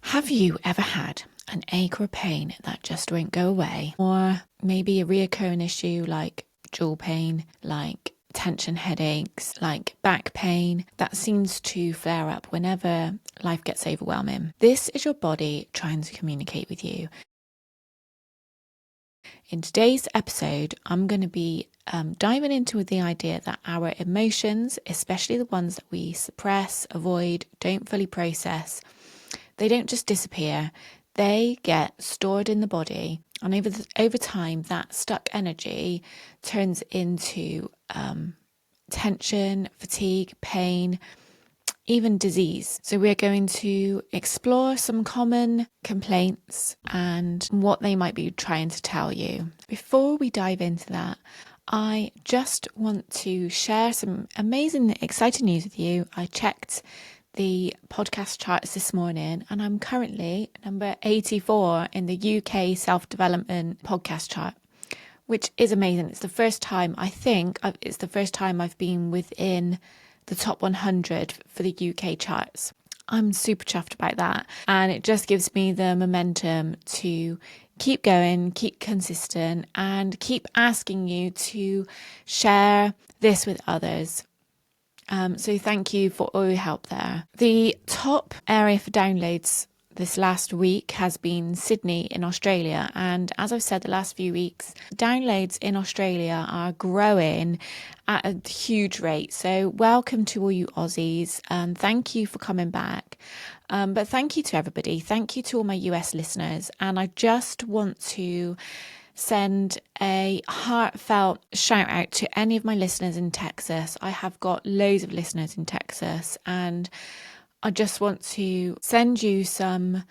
Have you ever had an ache or a pain that just won't go away? Or maybe a reoccurring issue like jaw pain, like tension headaches, like back pain that seems to flare up whenever life gets overwhelming? This is your body trying to communicate with you. In today's episode, I'm going to be diving into the idea that our emotions, especially the ones that we suppress, avoid, don't fully process, they don't just disappear, they get stored in the body. And over time, that stuck energy turns into tension, fatigue, pain, even disease. So we're going to explore some common complaints and what they might be trying to tell you. Before we dive into that, I just want to share some amazing, exciting news with you. I checked the podcast charts this morning and I'm currently number 84 in the UK self-development podcast chart, which is amazing. It's the first time, I've been within the top 100 for the UK charts. I'm super chuffed about that. And it just gives me the momentum to keep going, keep consistent, and keep asking you to share this with others. So thank you for all your help there. The top area for downloads this last week has been Sydney in Australia. And as I've said the last few weeks, downloads in Australia are growing at a huge rate. So welcome to all you Aussies. Thank you for coming back. But thank you to everybody. Thank you to all my US listeners. And I just want to send a heartfelt shout out to any of my listeners in Texas. I have got loads of listeners in Texas, and I just want to send you some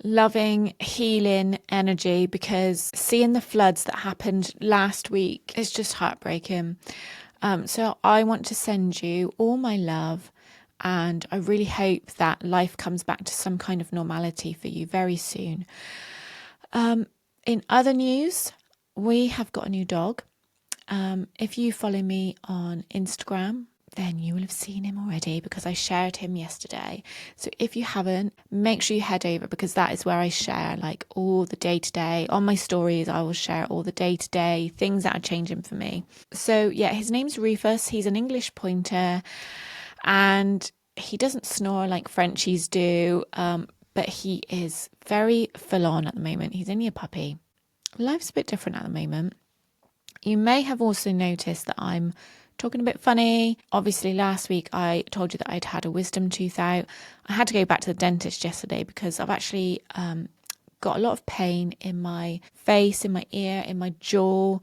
loving, healing energy, because seeing the floods that happened last week is just heartbreaking. So I want to send you all my love, and I really hope that life comes back to some kind of normality for you very soon. In other news, we have got a new dog. If you follow me on Instagram, then you will have seen him already because I shared him yesterday. So if you haven't, make sure you head over, because that is where I share like all the day-to-day. On my stories, I will share all the day-to-day things that are changing for me. So yeah, his name's Rufus. He's an English pointer, and he doesn't snore like Frenchies do, but he is very full on at the moment. He's only a puppy. Life's a bit different at the moment. You may have also noticed that I'm talking a bit funny. Obviously, last week I told you that I'd had a wisdom tooth out. I had to go back to the dentist yesterday because I've actually got a lot of pain in my face, in my ear, in my jaw.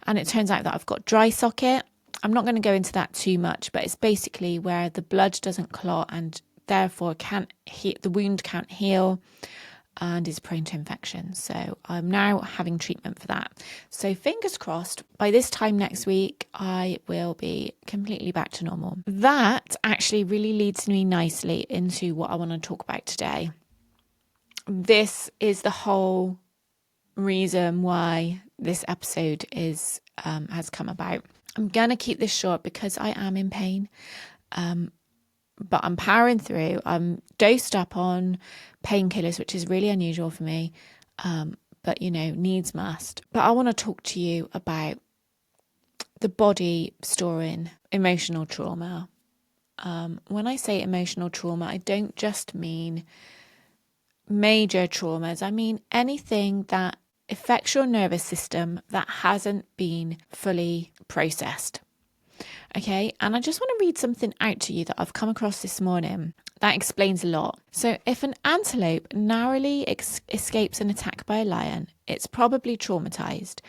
And it turns out that I've got dry socket. I'm not going to go into that too much, but it's basically where the blood doesn't clot and therefore the wound can't heal and is prone to infection. So I'm now having treatment for that. So fingers crossed, by this time next week, I will be completely back to normal. That actually really leads me nicely into what I want to talk about today. This is the whole reason why this episode has come about. I'm going to keep this short because I am in pain. But I'm powering through. I'm dosed up on painkillers, which is really unusual for me. But, needs must. But I want to talk to you about the body storing emotional trauma. When I say emotional trauma, I don't just mean major traumas. I mean anything that affects your nervous system that hasn't been fully processed. Okay, and I just want to read something out to you that I've come across this morning that explains a lot. So if an antelope narrowly escapes an attack by a lion, it's probably traumatized.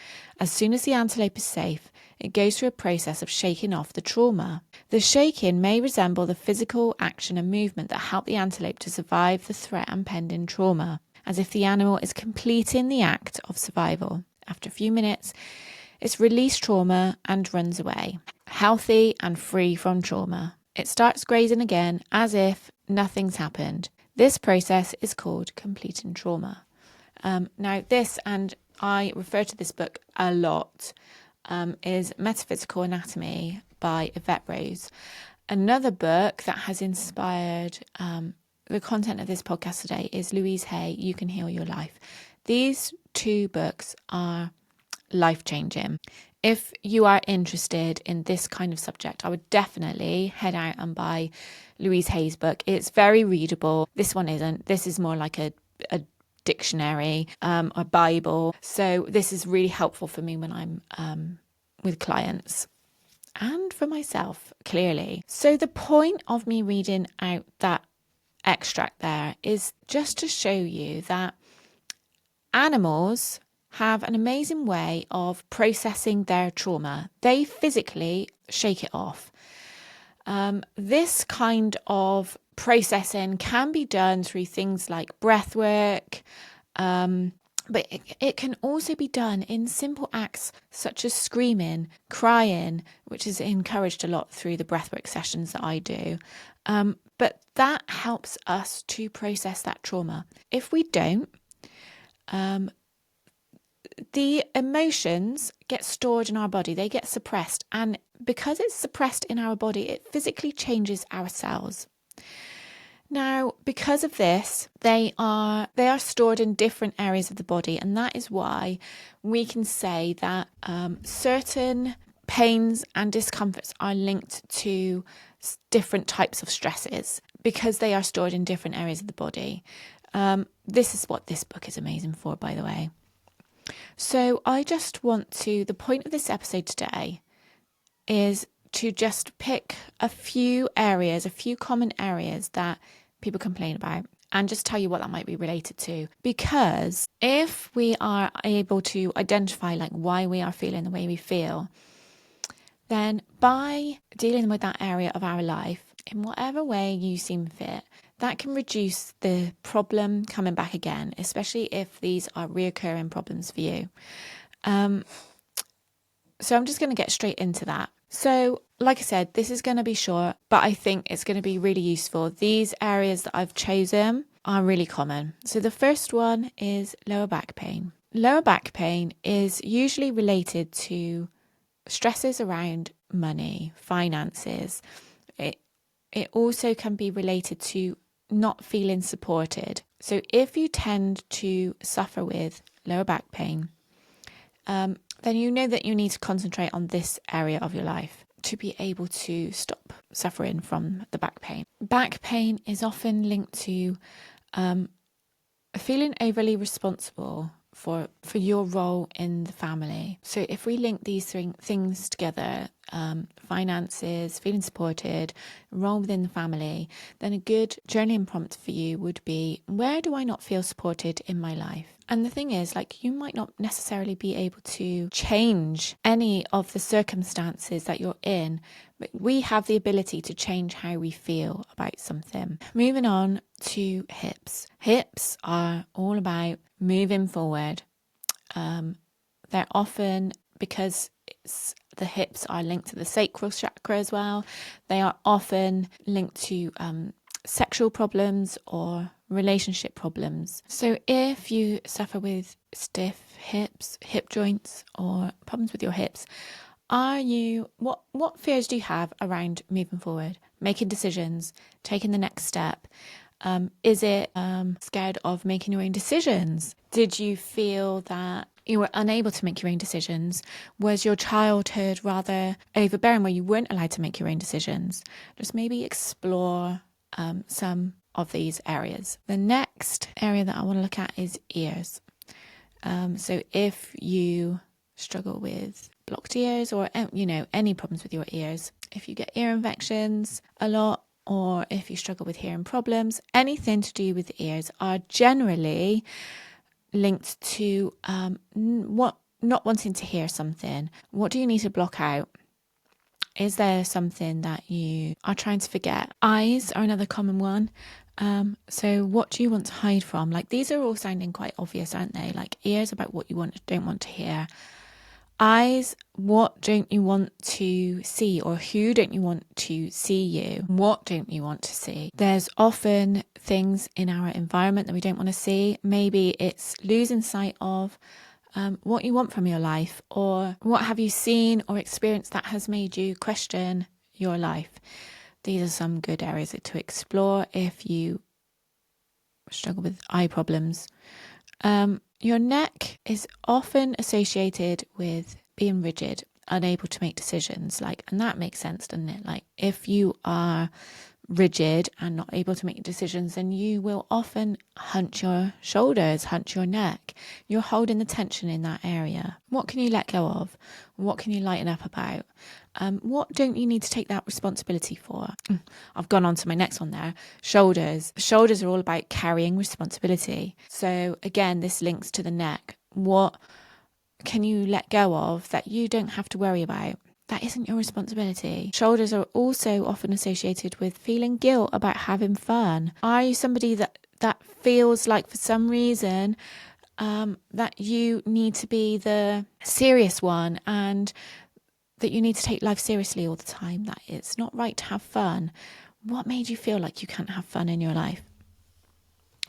As soon as the antelope is safe, it goes through a process of shaking off the trauma. The shaking may resemble the physical action and movement that help the antelope to survive the threat and pending trauma, as if the animal is completing the act of survival. After a few minutes, it's released trauma and runs away, healthy and free from trauma. It starts grazing again as if nothing's happened. This process is called completing trauma. Now this, and I refer to this book a lot, is Metaphysical Anatomy by Evette. Another book that has inspired the content of this podcast today is Louise Hay, You Can Heal Your Life. These 2 books are life-changing. If you are interested in this kind of subject, I would definitely head out and buy Louise Hay's book. It's very readable. This one isn't. This is more like a dictionary, a Bible. So this is really helpful for me when I'm with clients and for myself, clearly. So the point of me reading out that extract there is just to show you that animals have an amazing way of processing their trauma. They physically shake it off. This kind of processing can be done through things like breath work, but it can also be done in simple acts such as screaming, crying, which is encouraged a lot through the breathwork sessions that I do. But that helps us to process that trauma. If we don't, the emotions get stored in our body, they get suppressed. And because it's suppressed in our body, it physically changes our cells. Now, because of this, they are stored in different areas of the body. And that is why we can say that certain pains and discomforts are linked to different types of stresses because they are stored in different areas of the body. This is what this book is amazing for, by the way. So the point of this episode today is to just pick a few common areas that people complain about and just tell you what that might be related to. Because if we are able to identify like why we are feeling the way we feel, then by dealing with that area of our life in whatever way you seem fit, that can reduce the problem coming back again, especially if these are reoccurring problems for you. So I'm just going to get straight into that. So, like I said, this is going to be short, but I think it's going to be really useful. These areas that I've chosen are really common. So the first one is lower back pain. Lower back pain is usually related to stresses around money, finances. It also can be related to not feeling supported. So if you tend to suffer with lower back pain, then you know that you need to concentrate on this area of your life to be able to stop suffering from the back pain. Back pain is often linked to feeling overly responsible for your role in the family. So if we link these three things together, finances, feeling supported, role within the family, then a good journaling prompt for you would be, where do I not feel supported in my life? And the thing is, like, you might not necessarily be able to change any of the circumstances that you're in, but we have the ability to change how we feel about something. Moving on to hips. Hips are all about moving forward. They're often, because the hips are linked to the sacral chakra as well, they are often linked to sexual problems or relationship problems. So if you suffer with stiff hips, hip joints, or problems with your hips, what fears do you have around moving forward, making decisions, taking the next step? Is it scared of making your own decisions? Did you feel that you were unable to make your own decisions? Was your childhood rather overbearing where you weren't allowed to make your own decisions? Just maybe explore some of these areas. The next area that I want to look at is ears. So if you struggle with blocked ears or any problems with your ears, if you get ear infections a lot, or if you struggle with hearing problems, anything to do with ears are generally linked to not wanting to hear something. What do you need to block out? Is there something that you are trying to forget? Eyes are another common one. So what do you want to hide from? Like, these are all sounding quite obvious, aren't they? Like, ears about what you don't want to hear. Eyes, what don't you want to see, or who don't you want to see you? What don't you want to see? There's often things in our environment that we don't want to see. Maybe it's losing sight of what you want from your life, or what have you seen or experienced that has made you question your life. These are some good areas to explore if you struggle with eye problems. Your neck is often associated with being rigid, unable to make decisions. And that makes sense, doesn't it? Like, if you are rigid and not able to make decisions, then you will often hunch your shoulders, hunch your neck. You're holding the tension in that area. What can you let go of? What can you lighten up about? What don't you need to take that responsibility for? I've gone on to my next one there. Shoulders. Shoulders are all about carrying responsibility. So again, this links to the neck. What can you let go of that you don't have to worry about? That isn't your responsibility. Shoulders are also often associated with feeling guilt about having fun. Are you somebody that feels like for some reason that you need to be the serious one and that you need to take life seriously all the time, that it's not right to have fun? What made you feel like you can't have fun in your life?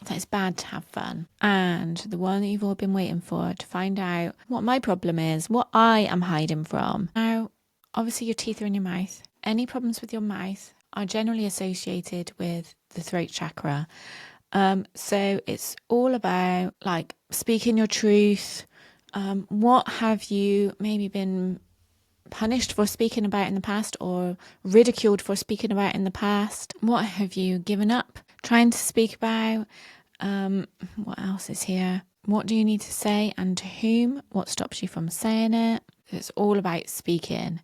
That it's bad to have fun. And the one that you've all been waiting for, to find out what my problem is, what I am hiding from. Now, obviously your teeth are in your mouth. Any problems with your mouth are generally associated with the throat chakra. So it's all about speaking your truth. What have you maybe been punished for speaking about in the past, or ridiculed for speaking about in the past? What have you given up trying to speak about? What else is here? What do you need to say and to whom? What stops you from saying it? It's all about speaking.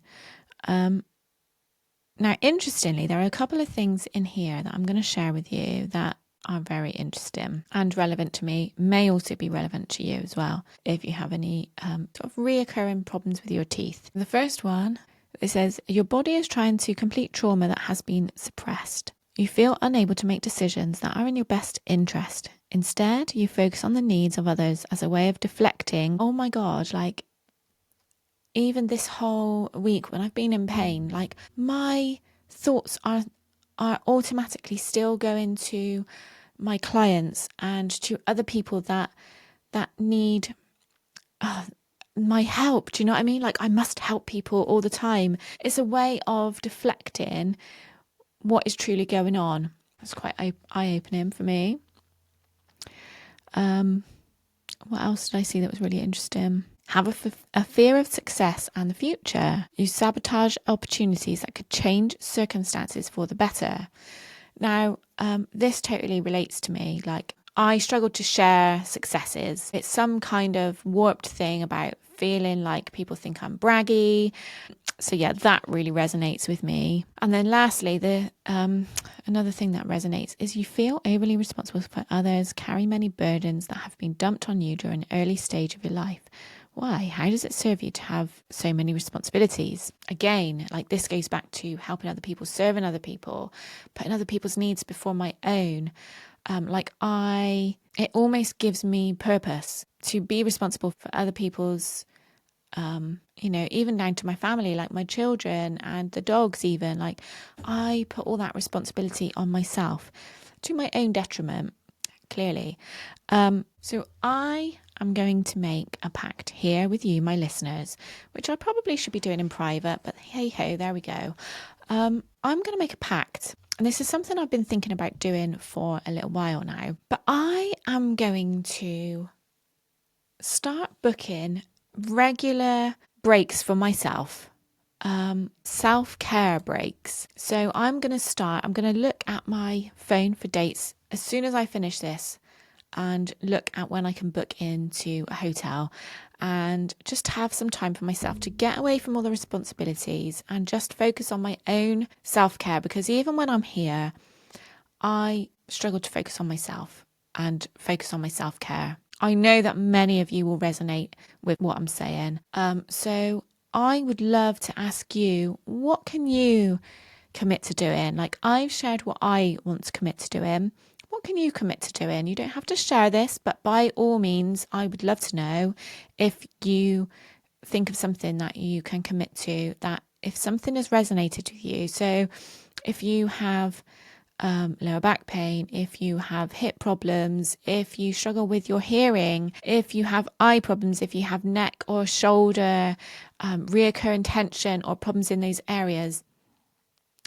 Now, interestingly, there are a couple of things in here that I'm going to share with you that are very interesting and relevant to me, may also be relevant to you as well, if you have any sort of reoccurring problems with your teeth. The first one, it says, your body is trying to complete trauma that has been suppressed. You feel unable to make decisions that are in your best interest. Instead, you focus on the needs of others as a way of deflecting. Oh my God, even this whole week when I've been in pain, my thoughts are automatically still going to my clients and to other people that need my help. Do you know what I mean? I must help people all the time. It's a way of deflecting what is truly going on. It's quite eye-opening for me. What else did I see that was really interesting? Have a fear of success and the future. You sabotage opportunities that could change circumstances for the better. Now, this totally relates to me. I struggle to share successes. It's some kind of warped thing about feeling like people think I'm braggy. So yeah, that really resonates with me. And then lastly, another thing that resonates is you feel overly responsible for others, carry many burdens that have been dumped on you during an early stage of your life. Why? How does it serve you to have so many responsibilities? Again, this goes back to helping other people, serving other people, putting other people's needs before my own. It almost gives me purpose to be responsible for other people's, even down to my family, my children and the dogs even. I put all that responsibility on myself to my own detriment, clearly. So I am going to make a pact here with you, my listeners, which I probably should be doing in private, but hey ho, there we go. I'm going to make a pact. And this is something I've been thinking about doing for a little while now. But I am going to start booking regular breaks for myself. Self-care breaks. So I'm going to look at my phone for dates as soon as I finish this and look at when I can book into a hotel and just have some time for myself to get away from all the responsibilities and just focus on my own self-care, because even when I'm here, I struggle to focus on myself and focus on my self-care. I know that many of you will resonate with what I'm saying. So I would love to ask you, what can you commit to doing? I've shared what I want to commit to doing. What can you commit to doing? You don't have to share this, but by all means, I would love to know if you think of something that you can commit to, that if something has resonated with you. So if you have lower back pain, if you have hip problems, if you struggle with your hearing, if you have eye problems, if you have neck or shoulder, reoccurring tension or problems in those areas,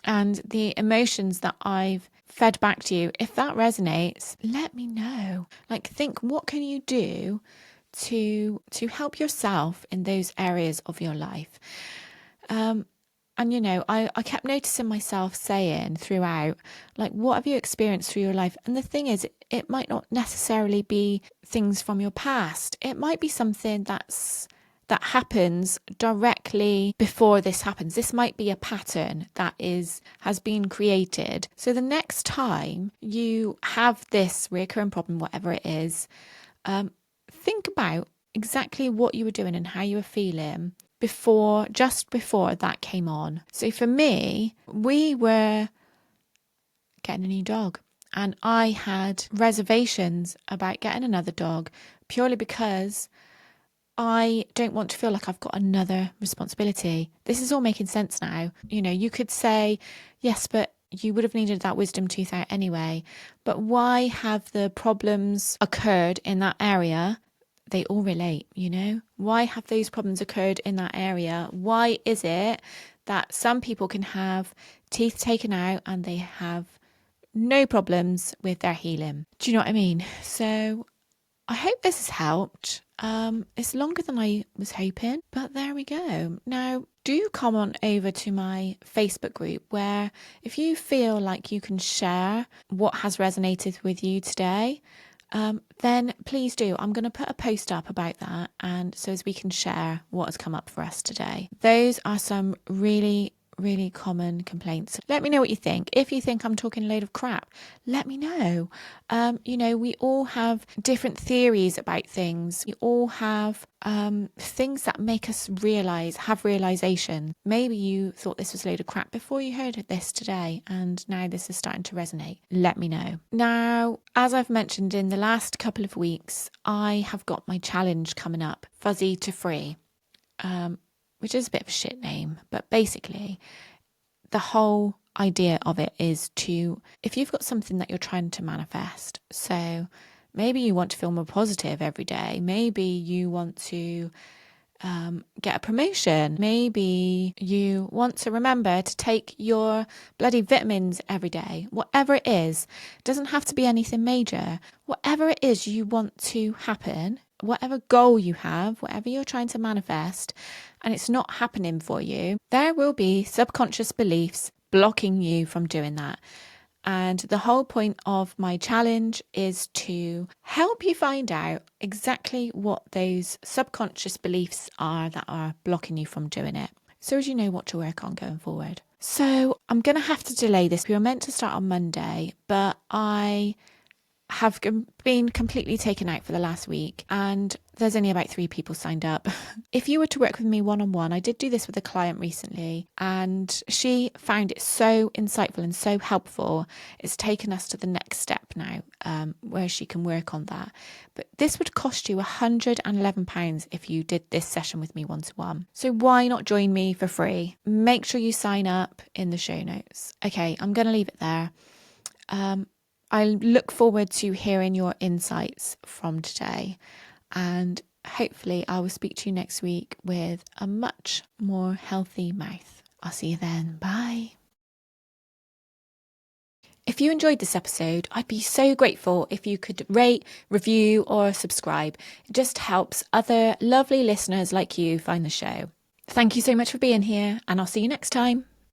and the emotions that I've fed back to you. If that resonates, let me know. Like, think, what can you do to help yourself in those areas of your life? And, you know, I kept noticing myself saying throughout, like, what have you experienced through your life? And the thing is, it might not necessarily be things from your past. It might be something that happens directly before this happens. This might be a pattern that has been created. So the next time you have this recurring problem, whatever it is, think about exactly what you were doing and how you were feeling just before that came on. So for me, we were getting a new dog, and I had reservations about getting another dog purely because I don't want to feel like I've got another responsibility. This is all making sense now. You know, you could say, yes, but you would have needed that wisdom tooth out anyway. But why have the problems occurred in that area? They all relate, you know? Why have those problems occurred in that area? Why is it that some people can have teeth taken out and they have no problems with their healing? Do you know what I mean? So I hope this has helped. It's longer than I was hoping, but there we go. Now, do come on over to my Facebook group where if you feel like you can share what has resonated with you today, then please do. I'm going to put a post up about that, and so as we can share what has come up for us today. Those are some really common complaints. Let me know what you think. If you think I'm talking a load of crap, let me know. You know, we all have different theories about things. We all have things that make us have realization. Maybe you thought this was a load of crap before you heard this today, and now this is starting to resonate. Let me know. Now, as I've mentioned in the last couple of weeks, I have got my challenge coming up, Fuzzy to Free. Which is a bit of a shit name, but basically the whole idea of it is if you've got something that you're trying to manifest, so maybe you want to feel more positive every day, maybe you want to get a promotion, maybe you want to remember to take your bloody vitamins every day, whatever it is, it doesn't have to be anything major. Whatever it is you want to happen, whatever goal you have, whatever you're trying to manifest, and it's not happening for you, there will be subconscious beliefs blocking you from doing that. And the whole point of my challenge is to help you find out exactly what those subconscious beliefs are that are blocking you from doing it, so as you know what to work on going forward. So I'm going to have to delay this. We were meant to start on Monday, but I have been completely taken out for the last week, and there's only about 3 people signed up. If you were to work with me one-on-one, I did do this with a client recently, and she found it so insightful and so helpful. It's taken us to the next step now, where she can work on that. But this would cost you £111 if you did this session with me one-to-one. So why not join me for free? Make sure you sign up in the show notes. Okay, I'm going to leave it there. I look forward to hearing your insights from today, and hopefully I will speak to you next week with a much more healthy mouth. I'll see you then. Bye. If you enjoyed this episode, I'd be so grateful if you could rate, review, or subscribe. It just helps other lovely listeners like you find the show. Thank you so much for being here, and I'll see you next time.